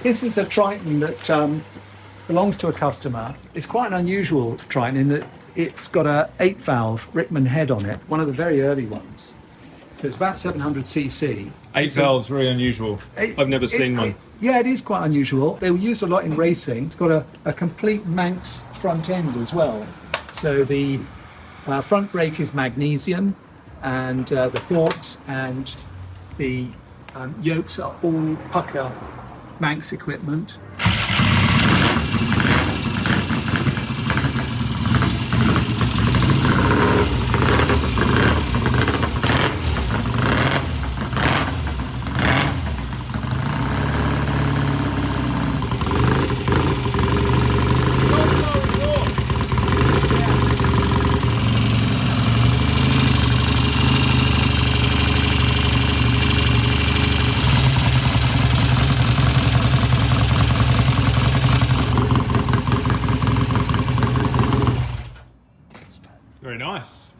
This is a Triton that belongs to a customer. It's quite an unusual Triton in that it's got a 8-valve Rickman head on it, one of the very early ones. So it's about 700cc. 8 valves, very unusual. I've never seen one. Yeah, it is quite unusual. They were used a lot in racing. It's got a complete Manx front end as well. So the front brake is magnesium, and the forks and the yokes are all pucker Manx equipment. Very nice.